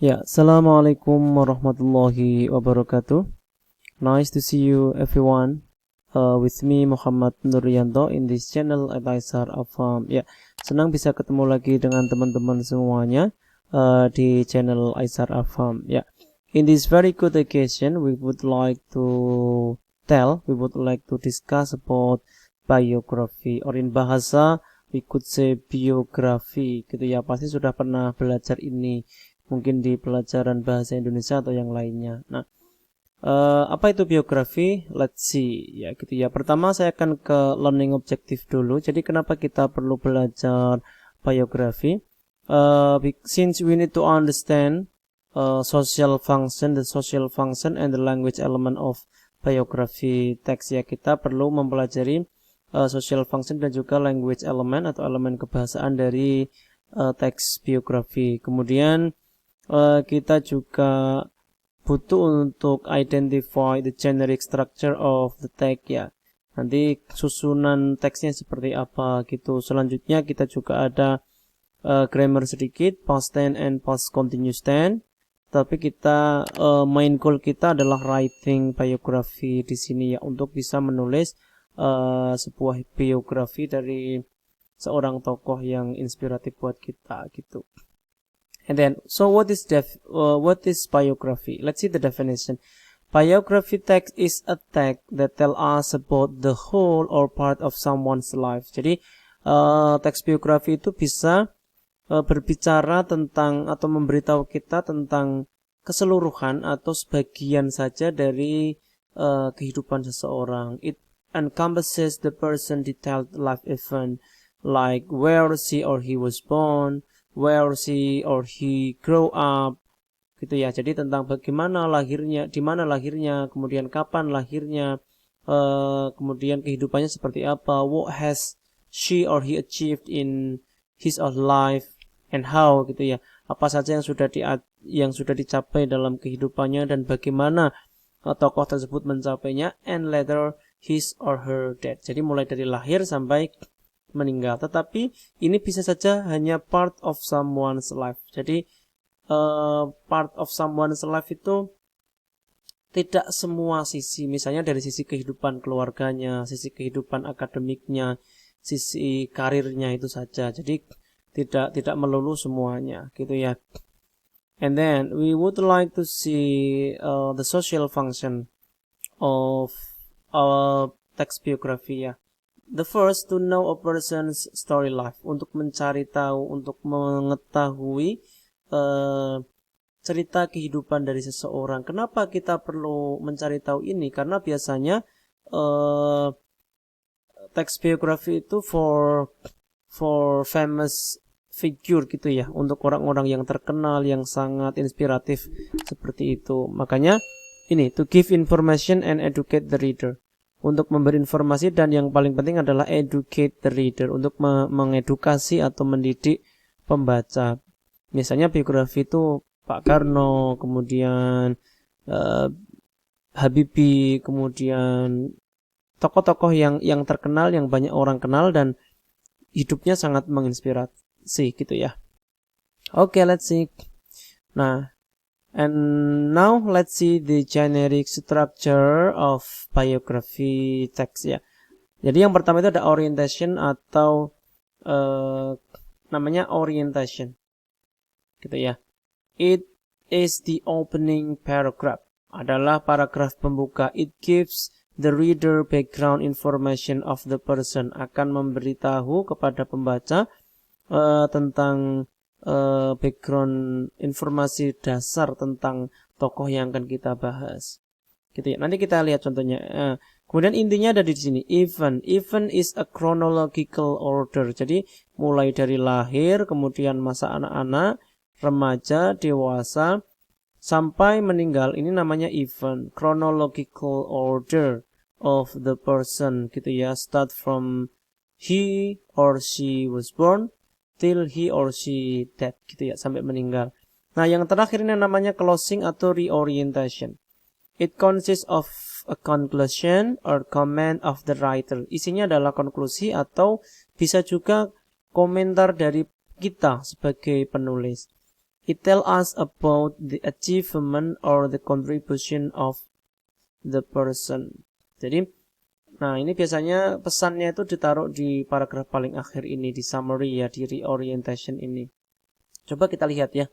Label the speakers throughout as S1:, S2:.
S1: Ya, Assalamualaikum warahmatullahi wabarakatuh. Nice to see you everyone. With me Muhammad Nuryanto in this channel Advisor Afam. Ya, senang bisa ketemu lagi dengan teman-teman semuanya di channel Aisar Afam. Ya, in this very good occasion, we would like to discuss about biography, or in bahasa we could say biografi, gitu ya. Pasti sudah pernah belajar ini, mungkin di pelajaran bahasa Indonesia atau yang lainnya. Nah, apa itu biografi? Let's see, ya gitu ya. Pertama saya akan ke learning objective dulu. Jadi kenapa kita perlu belajar biografi? Since we need to understand the social function and the language element of biography text, ya kita perlu mempelajari social function dan juga language element atau elemen kebahasaan dari teks biografi. Kemudian kita juga butuh untuk identify the generic structure of the text, ya. Nanti susunan teksnya seperti apa gitu. Selanjutnya kita juga ada grammar sedikit, past tense and past continuous tense. Tapi kita main goal kita adalah writing biography di sini, ya, untuk bisa menulis sebuah biografi dari seorang tokoh yang inspiratif buat kita gitu. And then, so what is biography? Let's see the definition. Biography text is a text that tell us about the whole or part of someone's life. Jadi, teks biografi itu bisa berbicara tentang atau memberitahu kita tentang keseluruhan atau sebagian saja dari kehidupan seseorang. It encompasses the person detailed life event, like where she or he was born, where she or he grow up, gitu ya. Jadi tentang bagaimana lahirnya, di mana lahirnya, kemudian kapan lahirnya, kemudian kehidupannya seperti apa, what has she or he achieved in his or her life, and how, gitu ya. Apa saja yang sudah dicapai dalam kehidupannya dan bagaimana tokoh tersebut mencapainya, and later his or her death. Jadi mulai dari lahir sampai meninggal. Tetapi ini bisa saja hanya part of someone's life. Jadi part of someone's life itu tidak semua sisi. Misalnya dari sisi kehidupan keluarganya, sisi kehidupan akademiknya, sisi karirnya itu saja. Jadi tidak melulu semuanya, gitu ya. And then we would like to see the social function of text biography, ya. The first, to know a person's story life, untuk mencari tahu, untuk mengetahui cerita kehidupan dari seseorang. Kenapa kita perlu mencari tahu ini? Karena biasanya teks biografi itu for famous figure, gitu ya, untuk orang-orang yang terkenal, yang sangat inspiratif seperti itu. Makanya ini, to give information and educate the reader, untuk memberi informasi dan yang paling penting adalah educate the reader, untuk mengedukasi atau mendidik pembaca. Misalnya biografi itu Pak Karno, kemudian Habibie, kemudian tokoh-tokoh yang terkenal, yang banyak orang kenal dan hidupnya sangat menginspirasi, gitu ya. Okay, let's see. Nah, and now let's see the generic structure of biography text, ya. Jadi yang pertama itu ada orientation atau namanya orientation, gitu ya. It is the opening paragraph, adalah paragraf pembuka. It gives the reader background information of the person, akan memberitahu kepada pembaca tentang background informasi dasar tentang tokoh yang akan kita bahas, gitu ya. Nanti kita lihat contohnya. Kemudian intinya ada di sini. Event is a chronological order. Jadi mulai dari lahir, kemudian masa anak-anak, remaja, dewasa, sampai meninggal. Ini namanya event, chronological order of the person, gitu ya. Start from he or she was born till he or she dead, gitu ya, sampai meninggal. Nah, yang terakhir ini namanya closing atau reorientation. It consists of a conclusion or comment of the writer. Isinya adalah konklusi atau bisa juga komentar dari kita sebagai penulis. It tells us about the achievement or the contribution of the person. Jadi, nah ini biasanya pesannya itu ditaruh di paragraf paling akhir ini, di summary ya, di reorientation ini. Coba kita lihat ya.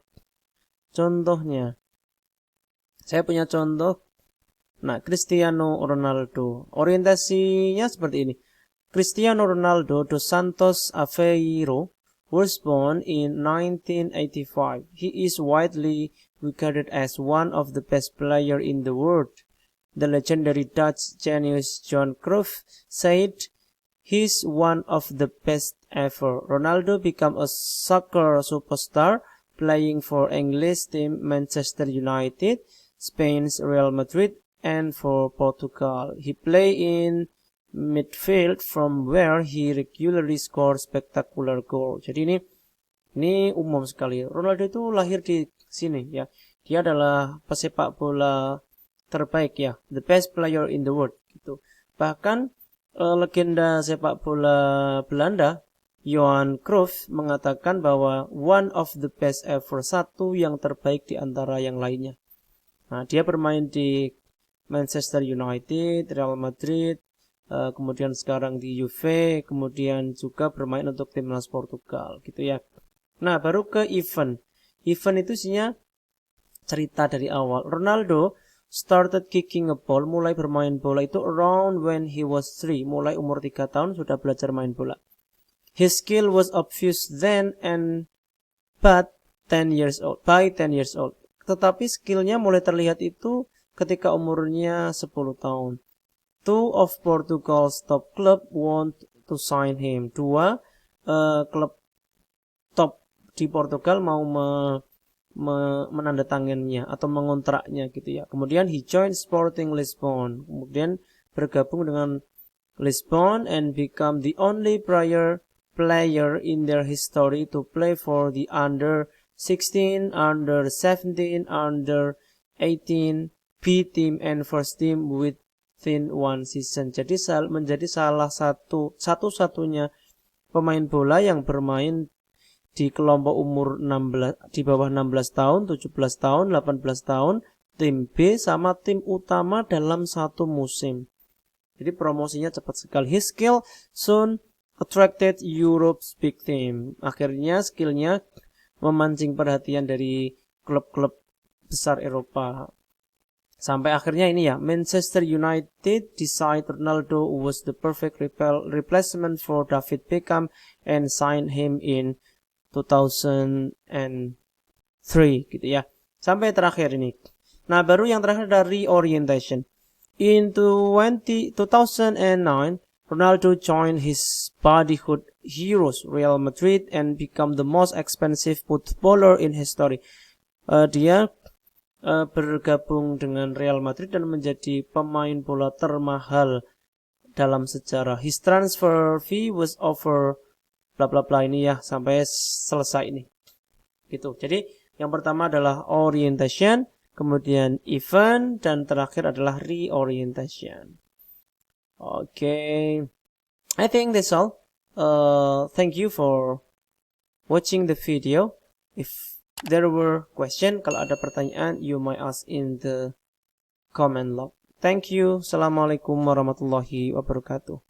S1: Contohnya, saya punya contoh. Nah, Cristiano Ronaldo. Orientasinya seperti ini. Cristiano Ronaldo dos Santos Aveiro was born in 1985. He is widely regarded as one of the best players in the world. The legendary Dutch genius Johan Cruyff said he's one of the best ever. Ronaldo became a soccer superstar, playing for English team Manchester United, Spain's Real Madrid, and for Portugal. He played in midfield from where he regularly scored spectacular goal. Jadi ini umum sekali. Ronaldo itu lahir di sini ya. Dia adalah pesepak bola terbaik ya, the best player in the world gitu. Bahkan legenda sepak bola Belanda Johan Cruyff mengatakan bahwa one of the best ever, satu yang terbaik di antara yang lainnya. Nah, dia bermain di Manchester United, Real Madrid, kemudian sekarang di Juve, kemudian juga bermain untuk timnas Portugal gitu ya. Nah, baru ke event. Event itu isinya cerita dari awal. Ronaldo started kicking a ball, mulai bermain bola itu around when he was 3, mulai umur 3 tahun sudah belajar main bola. His skill was obvious then and by 10 years old. Tetapi skillnya mulai terlihat itu ketika umurnya 10 tahun. Two of Portugal's top club want to sign him. Dua klub top di Portugal mau menandatangannya atau mengontraknya gitu ya. Kemudian he joined Sporting Lisbon. Kemudian bergabung dengan Lisbon and become the only player in their history to play for the under 16, under 17, under 18 B team and first team within one season. Jadi menjadi salah satu-satunya pemain bola yang bermain di kelompok umur 16, di bawah 16 tahun, 17 tahun, 18 tahun, tim B sama tim utama dalam satu musim. Jadi promosinya cepat sekali. His skill soon attracted Europe's big team. Akhirnya skillnya memancing perhatian dari klub-klub besar Eropa. Sampai akhirnya ini ya, Manchester United decide Ronaldo was the perfect replacement for David Beckham and signed him in 2003 gitu ya. Sampai terakhir ini. Nah, baru yang terakhir dari reorientation. In 2009, Ronaldo joined his boyhood heroes Real Madrid and become the most expensive footballer in history. Dia bergabung dengan Real Madrid dan menjadi pemain bola termahal dalam sejarah. His transfer fee was over bla bla bla ini ya, sampai selesai ini. Gitu. Jadi yang pertama adalah orientation, kemudian event, dan terakhir adalah reorientation. Okay. I think that's all. Thank you for watching the video. If there were questions, kalau ada pertanyaan, you might ask in the comment log. Thank you. Assalamualaikum warahmatullahi wabarakatuh.